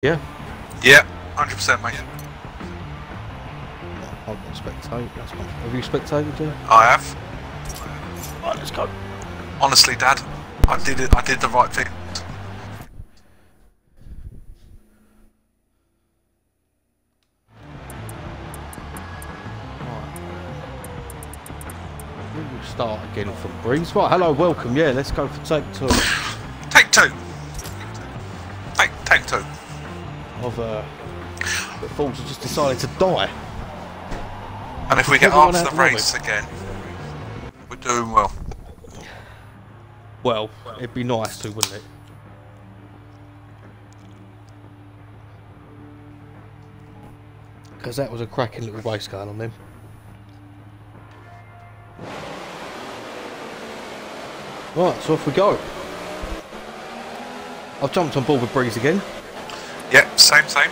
Yeah? Yeah, 100% mate. I've got spectate. That's fine. Have you spectated yet? I have. Right, let's go. Honestly, Dad, I did it. I did the right thing. We'll start again from Breeze. Right, hello, welcome. Yeah, let's go for take two. Take two. Take two. The Fools have just decided to die. And if we get after the race again, we're doing well. Well, it'd be nice to, wouldn't it? Because that was a cracking little race going on then. Right, so off we go. I've jumped on board with Breeze again. Yep, same. I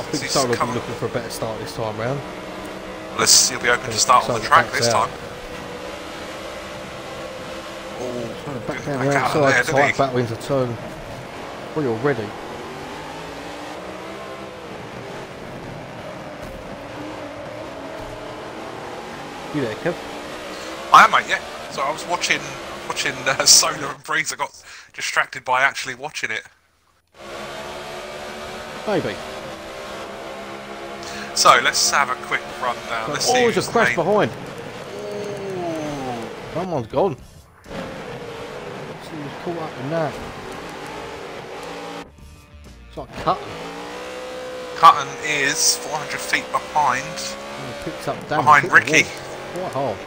think Solo will be looking for a better start this time round. Let's see if we open to start on the track this time. Oh, trying to back down the outside, tight battle into turn 3 already. You there, Kev? I am, mate. Yeah. So I was watching Solar and Breeze. I got distracted by actually watching it. Maybe. So let's have a quick rundown. Oh, there's a crash behind. Someone's gone. He was caught up in that. It's like Cutton. Cutton is 400 feet behind. Picks up damage. Behind Ricky. Quite hard.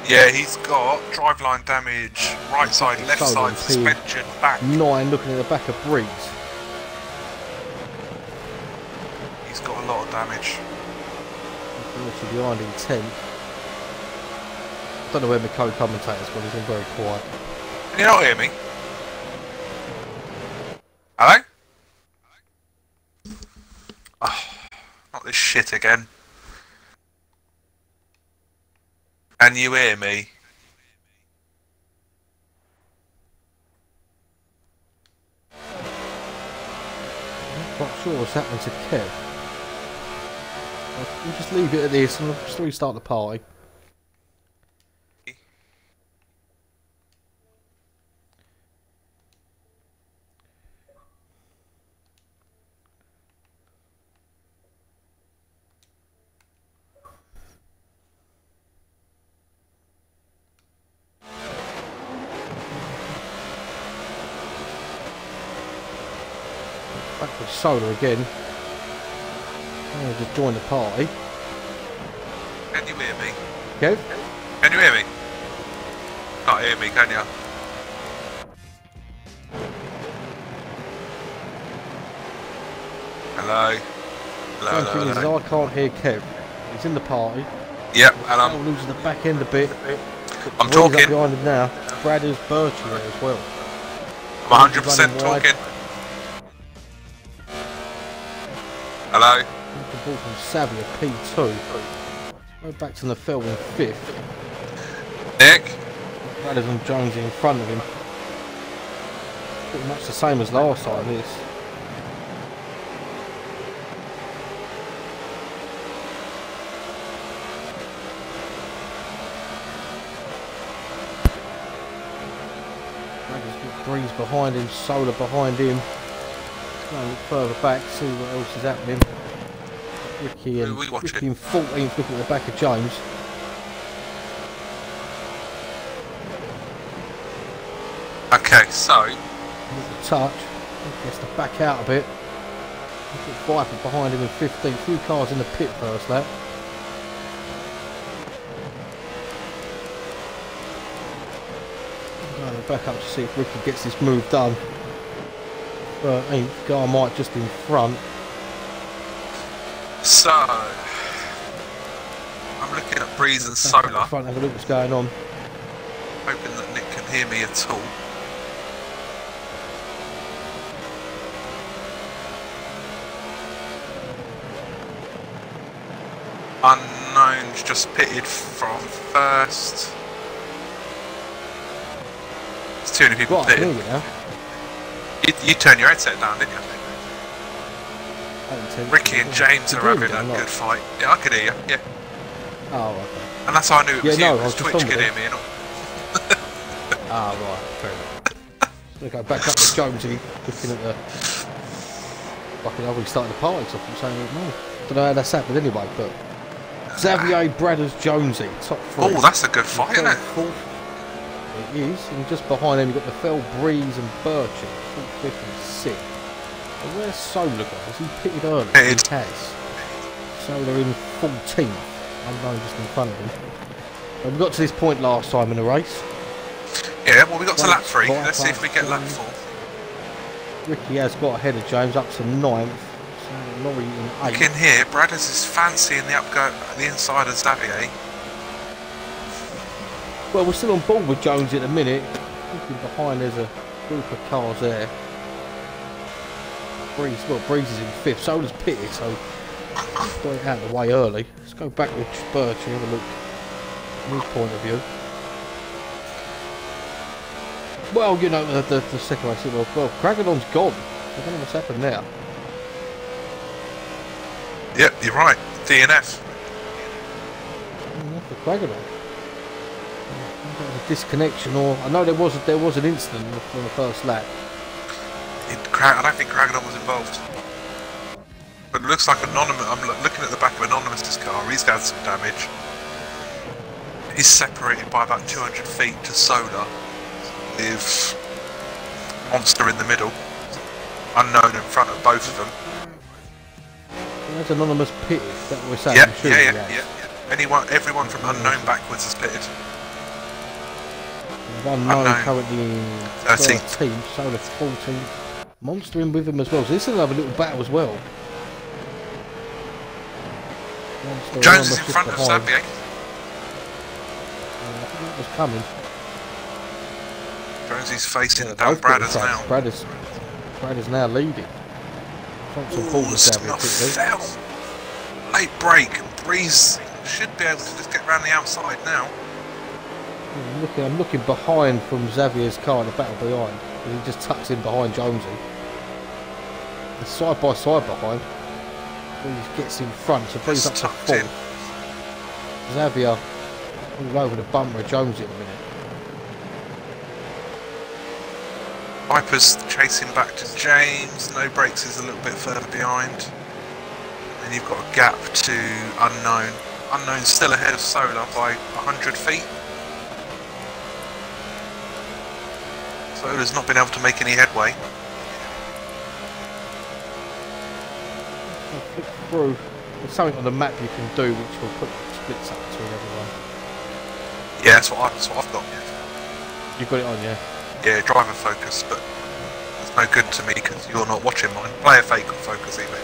Yeah, he's got driveline damage, right side, left side, suspension, back. 9 looking at the back of Breeze. He's got a lot of damage. Behind in 10th. I don't know where my co-commentator's gone, he's been very quiet. Can you not hear me? Hello? Oh, not this shit again. Can you hear me? I'm not quite sure what's happening to Kev. We'll just leave it at this and we'll just restart the party. Back with Solar again. I'm just join the party. Can you hear me? Kev? Can you hear me? Can't hear me, can you? Hello? Hello? I can't hear Kev. He's in the party. Yep, and I'm losing the back end a bit. I'm talking. Up behind him now. Brad is Birchie there as well. I'm 100% talking. Hello? The ball from Savvy at P2. Go back to the field in 5th. Nick? Brad and Jonesy in front of him. Pretty much the same as last time, this. Breeze behind him, Solar behind him. Go a look further back, see what else is happening. Ricky in 14th, looking at the back of James. Okay, so Touch. He has to back out a bit. Viper behind him in 15th. Few cars in the pit first lap. Back up to see if Ricky gets this move done. 13th, Garmite just in front. So I'm looking at Breeze and Solar. Front, have a look what's going on. Hoping that Nick can hear me at all. Unknown's just pitted from first. There's too many people pitted. Now. You turned your headset down, didn't you? Ricky and James are having a good fight. Yeah, I could hear you. Yeah. Oh, okay. And that's how I knew it was you, no, because Twitch could hear me. And ah, right. Fair enough. I'm going to go back up to Jonesy, looking at the... Fucking hell, we started the party, so I'm saying, no. Don't know how that's happened anyway, but... Xavier Bradders Jonesy, top 3. Oh, that's a good fight, isn't it? It is, and just behind him you've got the Fell, Breeze and Birchie, 4th, 5th and 6th. But where's Solar, guys? He pitted early. He has. Solar in 14th. Unknown just in front of him. And we got to this point last time in the race. Yeah, well we got to lap 3. Let's see if we get lap 4. Ricky has got ahead of James up to 9th. So Laurie in 8th. You can hear Bradders is fancying the inside of Xavier. Well, we're still on board with Jones at the minute. Looking behind, there's a group of cars there. Breeze is in 5th. Solar's pitted, so got it out of the way early. Let's go back with Birch and have a look from his point of view. Well, you know, the second race, well, Craggadon's gone. I don't know what's happened there. Yep, you're right. DNF. For Craggadon. A disconnection, or I know there was an incident on the first lap. I don't think Craggadon was involved. But it looks like Anonymous. I'm looking at the back of Anonymous's car. He's had some damage. He's separated by about 200 feet to Solar, with Monster in the middle. Unknown in front of both of them. There's Anonymous pitted. That we're saying. Yeah. Everyone from Unknown backwards has pitted. Unknown currently in 13th, Solar 14th. Monster in with him as well. So this is another little battle as well. Monster Jones is in front of Xavier. I think it was coming. Jonesy's facing down Bradders now. Bradders now leading. Fell. Late break. Breeze should be able to just get around the outside now. I'm looking behind from Xavier's car in the battle behind. He just tucks in behind Jonesy. The side by side behind. Breeze gets in front, so Breeze up to 4th. Xavier all over the bumper of Jonesy in a minute. Viper's chasing back to James. No Brakes is a little bit further behind. And you've got a gap to Unknown. Unknown's still ahead of Solar by 100 feet. Solar's not been able to make any headway. I'll flick through. There's something on the map you can do which will put splits up between everyone. Yeah, that's what I've got. You've got it on, yeah? Yeah, driver focus, but it's no good to me because you're not watching mine. Player fake focus even.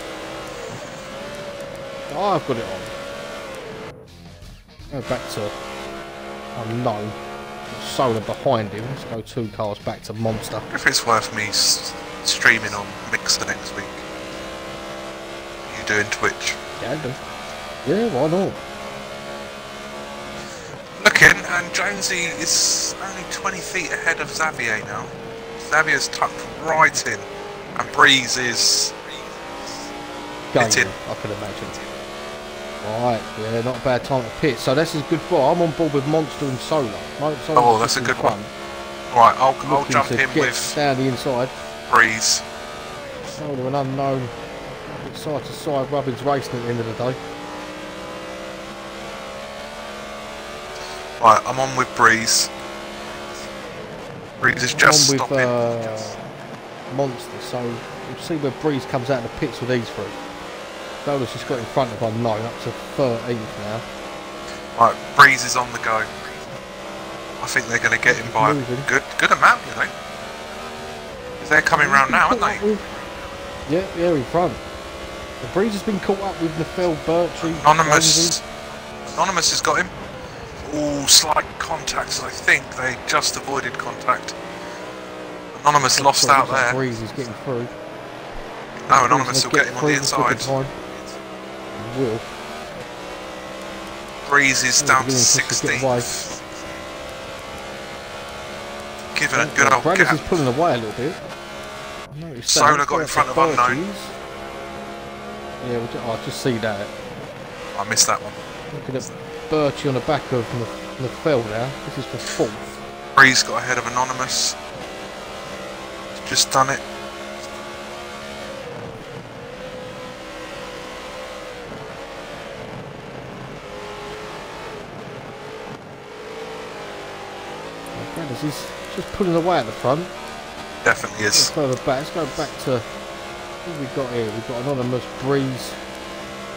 Oh, I've got it on. Go back to Unknown. Solar behind him. Let's go 2 cars back to Monster. If it's worth me streaming on Mixer next week. You doing Twitch? Yeah, I do. Yeah, why not? Looking, and Jonesy is only 20 feet ahead of Xavier now. Xavier's tucked right in, and Breeze is hitting. I can imagine. Right, yeah, not a bad time to pit. So this is good for. I'm on board with Monster and Solar. Oh, that's a good one. Right, I'll jump in with down the inside. Breeze. Solar and Unknown, side to side, rubbing's racing at the end of the day. Right, I'm on with Breeze. Breeze is just stopping. Monster, so we'll see where Breeze comes out of the pits with these three. Solar's just got in front of Unknown, up to 13th now. Right, Breeze is on the go. I think they're going to get him by a good amount, you know. They're coming round now, aren't they? Yeah, in front. The Breeze has been caught up with Nefel, Birchie. Anonymous has got him. All slight contacts, I think. They just avoided contact. Anonymous lost out there. Breeze is getting through. No, Anonymous will get him on the inside. Will. Breeze is down to 16th. Giving a good old Bradders gap. is pulling away a little bit. Solar got in front of Unknown. Yeah, I just see that. I missed that one. Looking at Birchie on the back of Lefel now. This is for 4th. Breeze got ahead of Anonymous. He's just done it. He's just pulling away at the front. Definitely is. Further back. Let's go back to what we've got here. We've got Anonymous, Breeze,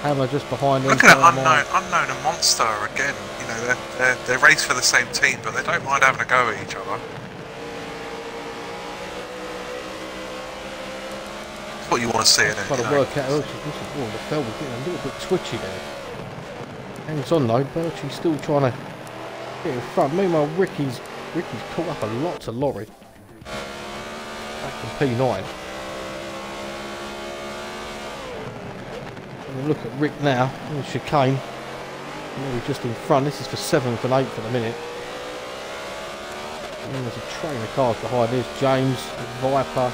Hammer just behind him. Looking at Unknown and Monster again. You know, they race for the same team, but they don't mind having a go at each other. That's what you want to see in it. Trying to work out. The fell was getting a little bit twitchy there. Hangs on though. Birchie's still trying to get in front. Meanwhile, Ricky's caught up a lot to Laurie. Back in P9. And look at Rick now. In chicane. Maybe just in front. This is for 7th and 8th at the minute. And then there's a train of cars behind. There's James, Viper.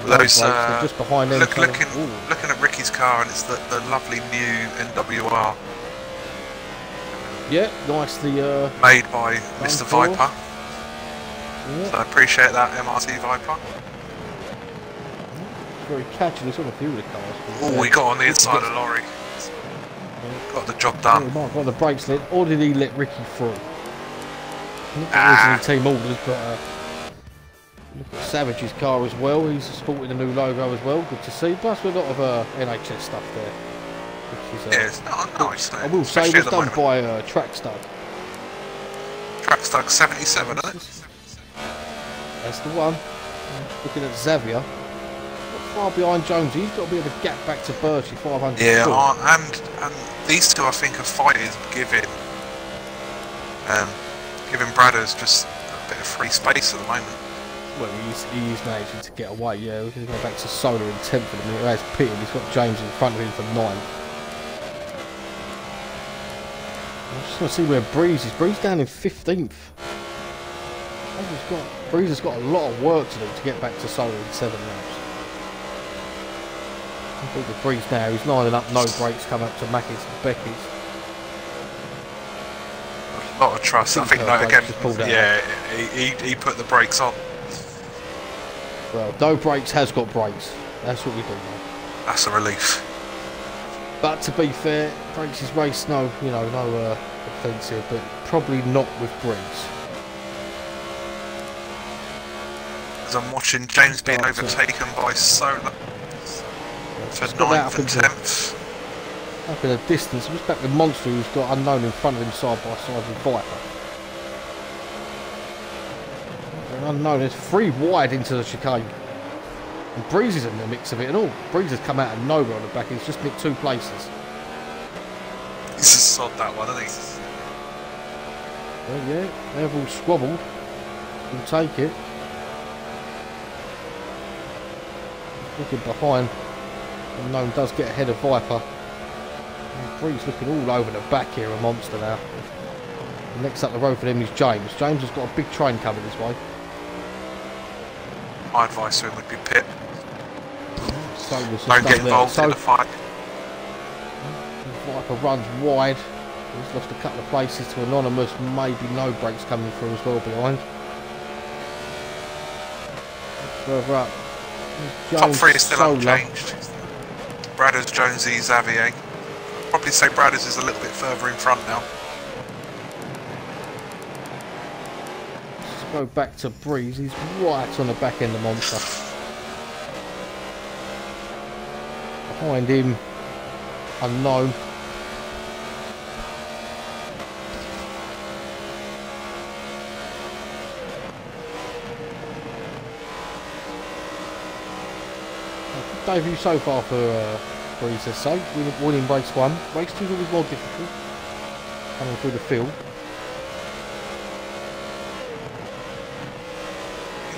Those just behind them. looking at Ricky's car, and it's the lovely new NWR. Yeah, nicely made by Mr. Viper. Yeah. So I appreciate that, MRT Viper. Very catchy. There's on a few of the cars. Oh, we got on the inside of Laurie. Got the job done. He might have got the brakes lit, or did he let Ricky through? Not team orders, but look at Savage's car as well. He's sporting a new logo as well. Good to see. Plus, we've got a lot of NHS stuff there. Which is, yeah, it's not nice. I will say it was done by Trackstug. Trackstug 77, isn't it? That's the one. Looking at Xavier. Not far behind Jones. He's got a bit of a gap back to Birchie, 500. Yeah, and these two I think are fighting, giving Bradders just a bit of free space at the moment. Well, he is managing to get away. Yeah, we're going to go back to Solar in 10th for the minute. That's pitted. He's got James in front of him for 9th. I'm just going to see where Breeze is. Breeze down in 15th. Breeze has got a lot of work to do to get back to Solar in 7 laps. I think with Breeze now, he's lining up no brakes, coming up to Mackie's and Becky's. A lot of trust. I think that again. Yeah, he put the brakes on. Well, no brakes has got brakes. That's what we do now. That's a relief. But to be fair, Brakes' race, no offence here, but probably not with Breeze. As I'm watching James being overtaken by Solar for 9th and 10th. Up in a distance, just back with Monster, who's got Unknown in front of him side by side with Viper. Unknown is 3 wide into the chicane. And Breeze is in the mix of it and all. Breeze has come out of nowhere on the back. He's just nicked 2 places. He's a sod, that one, isn't he? Well, yeah, they've all squabbled. He'll take it. Looking behind. Unknown does get ahead of Viper. And Breeze looking all over the back here, a monster now. And next up the road for them is James. James has got a big train coming this way. My advice to him would be pit. Don't get involved in the fight. Viper runs wide. He's lost a couple of places to Anonymous. Maybe no brakes coming through as well behind. Further up. Top 3 is still unchanged. Bradders, Jonesy, Xavier. Probably say Bradders is a little bit further in front now. Go back to Breeze, he's right on the back end of Monster. Behind him, Unknown. Debut so far for Breeze, let's say. Winning race 1. Race 2 is always more difficult. Coming through the field.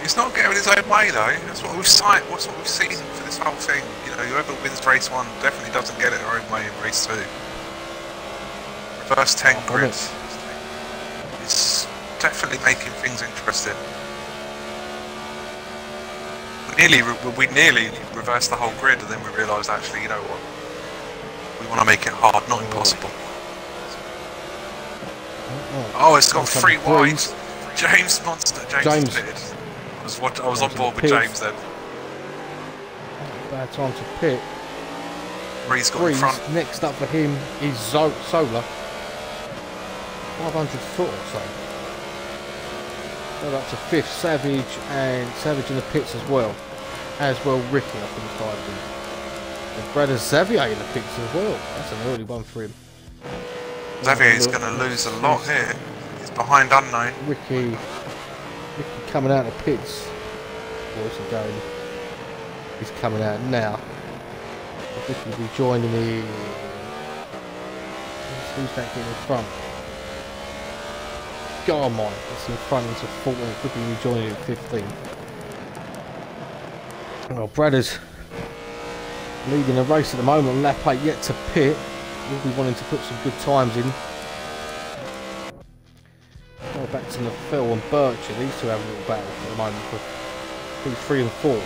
He's not getting his own way though. That's what we've seen. What's what we've seen for this whole thing. You know, whoever wins race 1 definitely doesn't get it their own way in race 2. Reverse 10 grid. It's definitely making things interesting. We nearly reversed the whole grid, and then we realised actually, you know what? We want to make it hard, not impossible. Oh, it's got 3 wide. James Monster. James pitted. I was on board with James then. Bad time to pit. Breeze got in front. Next up for him is Solar. 500 foot or so. Go up to 5th, Savage, and Savage in the pits as well. As well, Ricky, I think, started in. And brother Xavier in the pits as well. That's an early one for him. Xavier is going to lose a lot here. He's behind Unknown. Ricky coming out of the pits. Where's he going? He's coming out now. Ricky will be joining the. Who's that getting in front? Garmine. It's in front into 14th. Ricky will be joining in 15th. Well, Bradder's leading the race at the moment. Lap 8 yet to pit. We'll be wanting to put some good times in. Go back to Phil and Bircher. These two have a little battle at the moment for P3 and 4.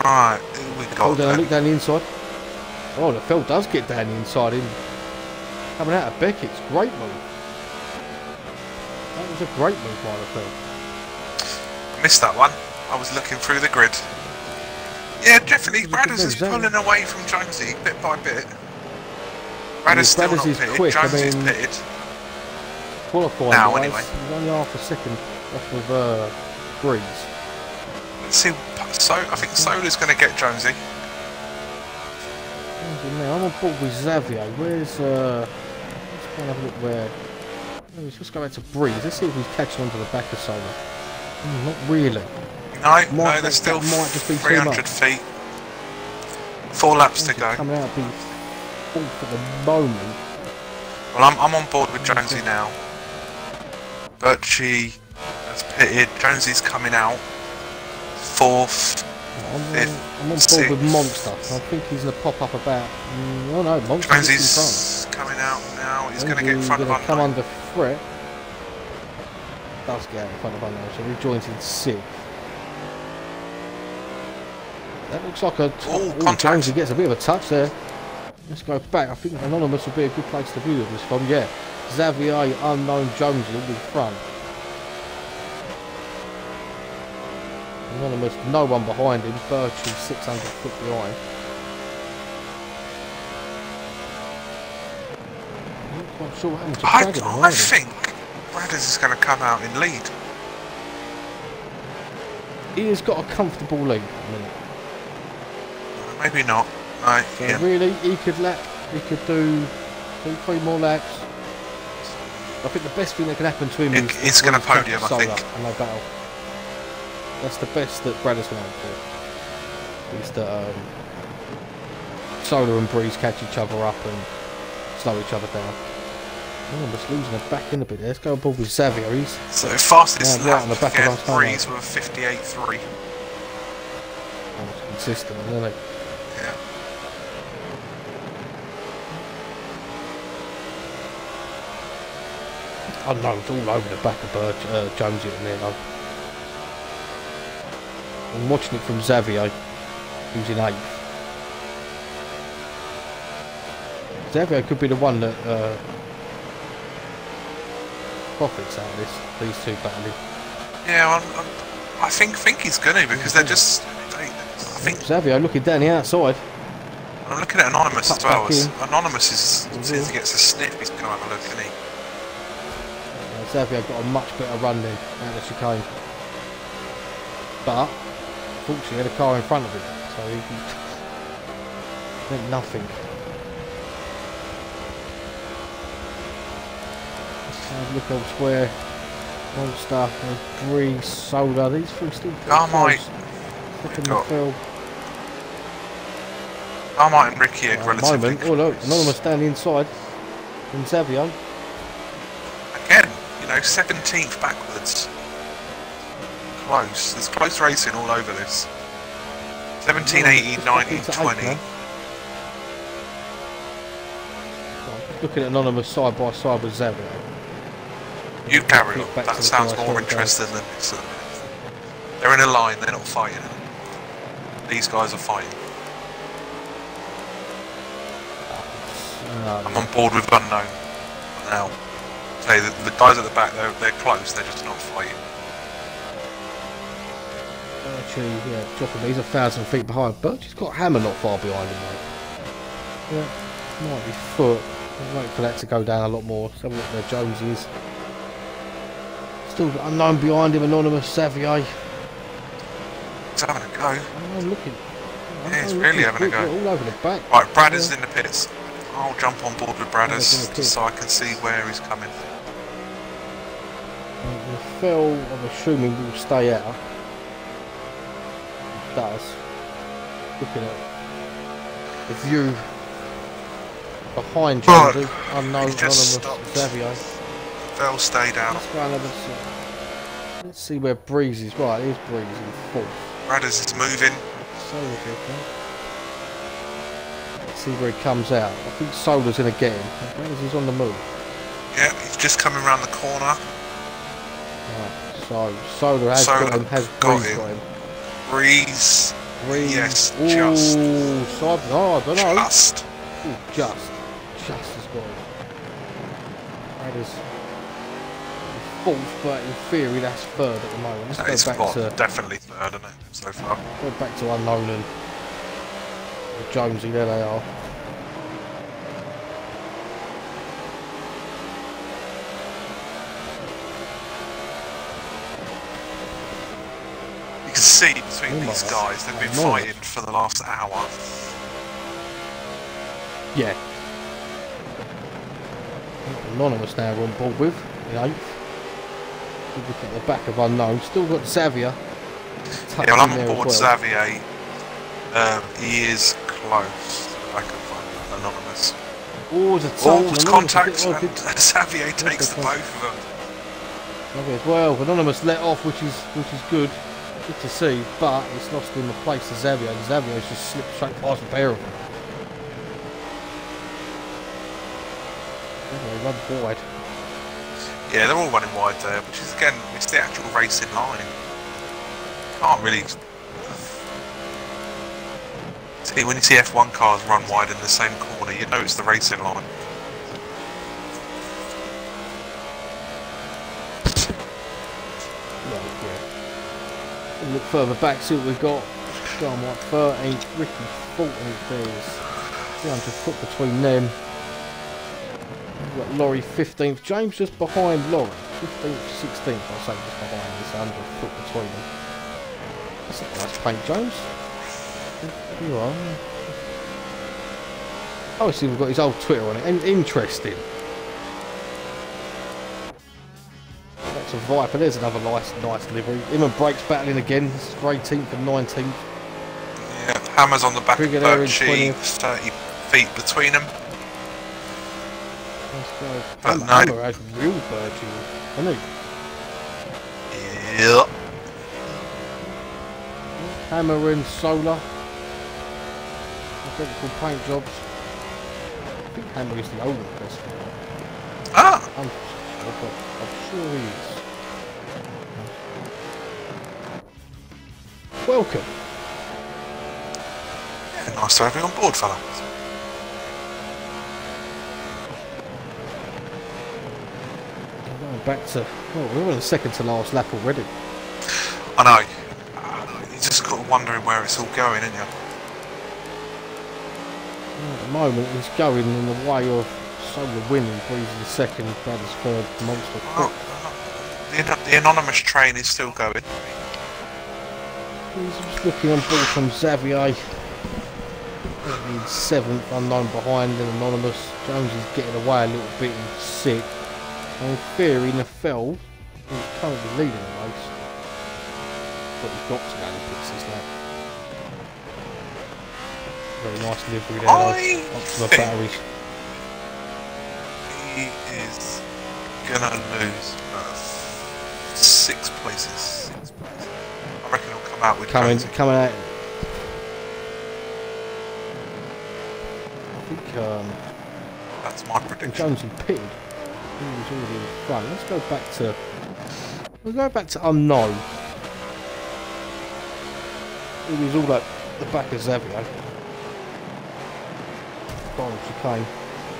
Alright, we got look down the inside. Oh, the Phil does get down the inside in. Coming out of Beckett's, great move. That was a great move by the Phil. I missed that one. I was looking through the grid. Yeah, definitely. Bradders is pulling away from Jonesy bit by bit. Bradders still not pitted. Quick. Jonesy's pitted. Qualifying now, guys, anyway. He's only half a second off of Breeze. Let's see. So I think Solar's going to get Jonesy. I'm on board with Xavier. Where's let's go and have a look where. Let's just go back to Breeze. Let's see if he's catching onto the back of Solar. Not really. No, there's still 300 feet. 4 laps to go. Coming out being fourth at the moment. Well, I'm on board with Jonesy now. Birchie has pitted. Jonesy's coming out. 4th. I'm on board with Monster. I think he's going to pop up about. Oh no, Monster's Jonesy's coming out now. He's going to get in front of Unknown. Come under threat. Does get out in front of Unknown, so rejoins in 6th. That looks like a. Jonesy gets a bit of a touch there. Let's go back. I think Anonymous will be a good place to view this from. Yeah, Xavier, Unknown, Jonesy all in front. Anonymous, no one behind him. Birchie 600 foot behind. I'm not quite sure what happened to Bradders. I think Bradders is going to come out in lead. He has got a comfortable lead at the minute. Maybe not. Right, so really, he could do 2-3 more laps. I think the best thing that can happen to him is he's going to podium, I think. And no battle. That's the best that Bradders can hope for. Is that Solar and Breeze catch each other up and slow each other down. Oh, I'm just losing the back in a bit there. Let's go aboard with Xavier. He's so fastest lap on the back again, Breeze with 58.3. Oh, it's consistent, isn't it? Yeah. Unknown's all over the back of Jonesy at the minute though. I'm watching it from Xavier, who's in 8th. Xavier could be the one that profits out of these two battling. Yeah, I think he's gonna because they're just. I think Xavier looking down the outside. I'm looking at Anonymous as well. Anonymous is if he gets a sniff, he's gonna have a look, isn't he? Xavier got a much better run then out of the chicane, but fortunately he had a car in front of him, so he meant nothing. Let's have a look elsewhere. Monster, Breeze, Solar, these three still Carmine in the field. Carmine and Ricky are relatively close. Oh look, Anonymous down the inside from Xavier. Again, 17th backwards. Close. There's close racing all over this. 17, 18, 19, 20. looking at Anonymous side by side with Xavier. You carry on. That sounds more interesting than this. They're in a line, they're not fighting. These guys are fighting. I'm on board with Unknown now. Say the guys at the back, they're close, they're just not fighting. Actually, yeah, dropping. He's 1,000 feet behind. Birch's got Hammer not far behind him, mate. Yeah, might be foot. I'll wait for that to go down a lot more. Let's have a look where Jones is. Still got Unknown behind him, Anonymous, Xavier. He's having a go. I'm looking. Yeah, he's really having a go. All over the back. Right, Brad is in the pits. I'll jump on board with Bradders so I can see where he's coming. The Phil, I'm assuming, will stay out. It does. Looking at the view behind Jonesy, Unknown, Anonymous, Xavier. Phil stayed out. Let's go and have a see. Let's see where Breeze is. Right, here's Breeze in fourth. Bradders is moving. Let's see where he comes out. I think Solar's going to get him. He's on the move. Yeah, he's just coming around the corner. Right, so Solar has got him. Has Breeze got him? Breeze. Yes, ooh, just. Side, oh, I don't know. Just. Ooh, just has got him. That is fourth, but in theory that's third at the moment. Let's go back to definitely third, isn't it, so far? Go back to Unknown and Jonesy. There they are. You can see between these guys, they've been fighting for the last hour. Yeah. Anonymous now we're on board with, in 8th. Look at the back of Unknown. Still got Xavier. Yeah, well, I'm on board Xavier. He is close to the back of Anonymous. Oh, there's a touch. Contact. Xavier takes the both of them. Xavier as well. Anonymous let off, which is good. Good to see, but it's lost in the place to Xavier. And Xavier's just slipped straight past the pair of them. They run wide. Yeah, they're all running wide there, which is again, it's the actual racing line. Can't really see when you see F1 cars run wide in the same corner, you know it's the racing line. We'll look further back, see what we've got. John White 13th, Ricky 14th. There's 300 foot between them. We've got Laurie 15th, James just behind Laurie, 15th, 16th, I'll say just behind, there's 100 foot between them. That's a nice paint, James. There you are. Oh, see, we've got his old Twitter on it. Interesting. Back to Viper, there's another nice livery. Him and Brakes battling again, this is for 18th and 19th. Yeah, Hammer's on the back of Birchie, 30 feet between them. But Hammer has real Birchie, hasn't he? Yeah. Hammer and Solar. Identical paint jobs. I think Hammer is the older person. Ah! I'm sure he is. Welcome. Yeah, nice to have you on board, fella. Back to, we're on the second to last lap already. I know. You just got to wondering where it's all going, ain't you? At the moment, he's going in the way of Solar winning. Breeze in second, Brothers third, Monster fifth. The anonymous train is still going. He's just looking on board from Xavier. In seventh, Unknown behind, and Anonymous. Jones is getting away a little bit in sixth. And in theory, Nafel is currently leading the race, but he's got to go and fix this lap. Very nice livery there, up to the batteries. He is gonna lose 6 places. I reckon he'll come out with coming out. I think that's That's my prediction. Jonesy pitted. He was already in front. Let's go back to. We'll go back to unknown. He was all at the back of Xavier. Final chicane.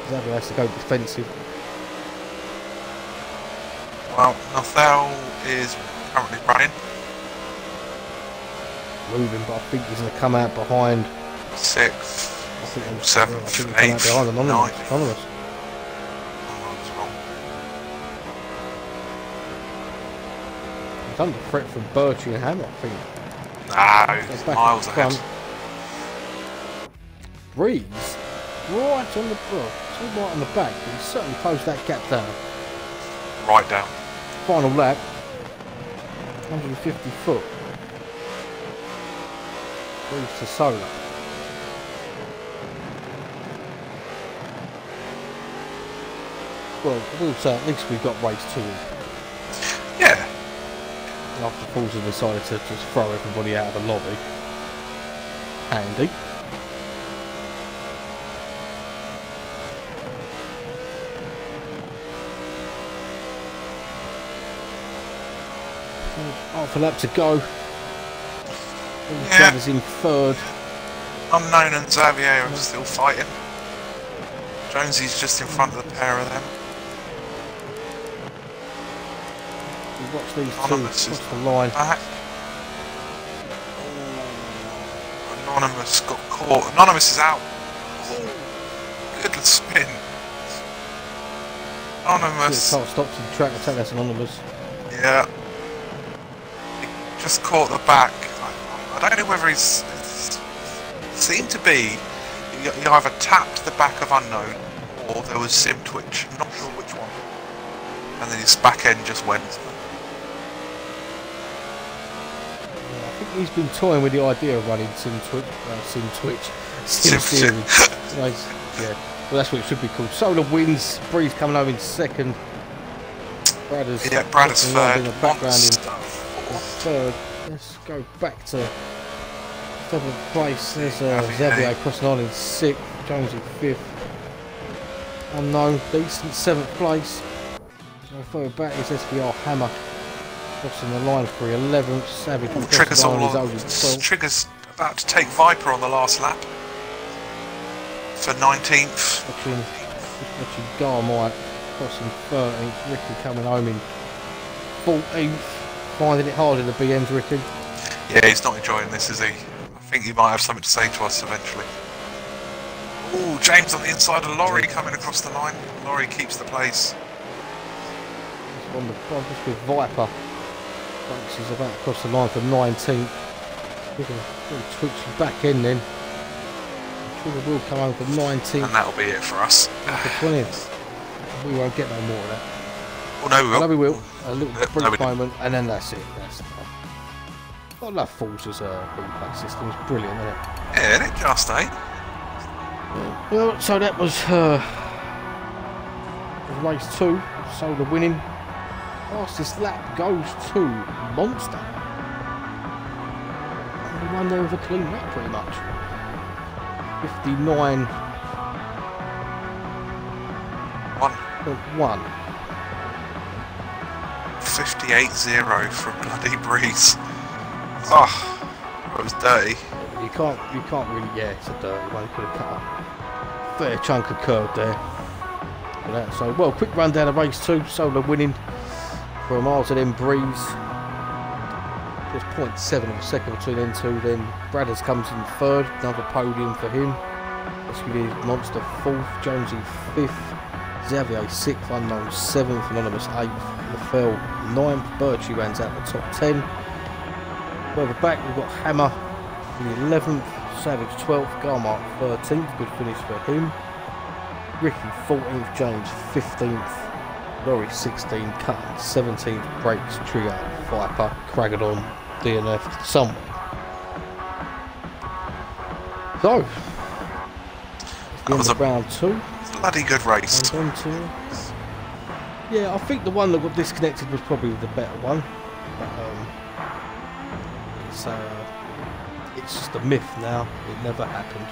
Xavier has to go defensive. Well, Nothel is currently running. Moving, but I think he's going to come out behind. 6th, I think 7th, 8th, 9th. Anonymous. He's under threat from Birchie and Hammer, I think. No, he's miles ahead. Breeze, right on the book, so right on the back, but he's certainly closed that gap down. Right down. Final lap, 150 foot. Breeze to Solar. Well, I will say at least we've got race 2 in. Yeah. After Forza decided to just throw everybody out of the lobby. Handy. Half a lap to go. Yeah. Brothers in third. Unknown and Xavier are still fighting. Jonesy's just in front of the pair of them. We watch these Anonymous two cross the line. Back. Ooh. Anonymous got caught. Anonymous is out. Ooh. Good spin. Anonymous. Car stops in the track. I think that's Anonymous. Yeah. He just caught the back. I don't know whether he's. Seemed to be. He either tapped the back of Unknown or there was sim twitch. I'm not sure which one. And then his back end just went. Yeah, I think he's been toying with the idea of running sim series. Nice. Yeah. Well, that's what it should be called. Solar wins. Breeze coming home in second. Bradder's third. In the background in third. Let's go back to 7th place. There's Xavier crossing on in 6th. Jones in 5th. Unknown, decent 7th place. Go further back is SVR Hammer crossing the line for 11th. Savage Trigger's all on. Trigger's about to take Viper on the last lap for 19th. Watching Garmite crossing 13th. Ricky coming home in 14th. Finding it hard in the BMs, Ricky. Yeah, he's not enjoying this, is he? I think he might have something to say to us eventually. Ooh, James on the inside of Laurie coming across the line. Laurie keeps the place. On the front, just with Viper. Banks is about to cross the line for 19th. We're going to twitch back in then. Trigger will come home for 19th. And that'll be it for us. For 20th. We won't get no more of that. Well, no, we will. I know we will. A little brief moment, and then that's it. I love Forza's replay system. It's brilliant, isn't it? Yeah, it just, eh? Well, so that was race 2. Solar winning. Fastest lap goes to Monster. Only one there with a clean lap, pretty much. 59.1. 58-0 from bloody Breeze. Oh, it was dirty. You can't really. Yeah, it's a dirty one. You could have cut a fair chunk of curb there. So, well, quick rundown of race 2. Solar winning from RZM Breeze. Just 0.7 of a second between them two. Then Bradders comes in third. Another podium for him. SUV Monster 4th. Jonesy 5th. Xavier 6th. Unknown 7th. Anonymous 8th. LaFell 9th. Birchie rounds out the top 10. Further back we've got Hammer in the 11th. Savage 12th. Garmart 13th. Good finish for him. Ricky 14th. James 15th. Laurie 16th. Cutting 17th. Brakes, Trigger, Viper, Cragadon, DNF, somewhere. So, that was round 2. Bloody good race. Yeah, I think the one that got disconnected was probably the better one. But, it's just a myth now. It never happened.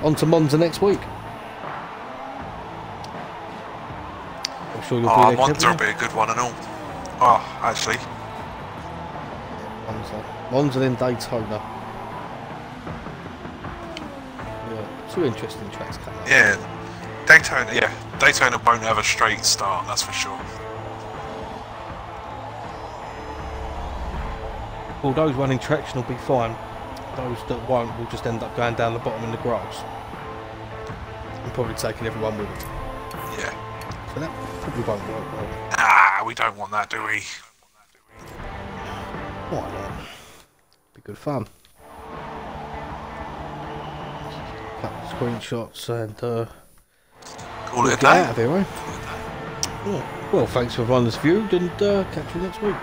On to Monza next week. I'm sure you'll be there. Monza will be a good one and all. Oh, actually. Monza then Daytona. Yeah, two interesting tracks coming up. Yeah, Daytona won't have a straight start, that's for sure. Well, those running traction will be fine. Those that won't will just end up going down the bottom in the grass. And probably taking everyone with them. Yeah. So that probably won't work well. Ah, we don't want that, do we? Why not? Be good fun. Couple of screenshots and Call it a get day. out of here, eh? Yeah. Well, thanks for everyone that's viewed and catch you next week.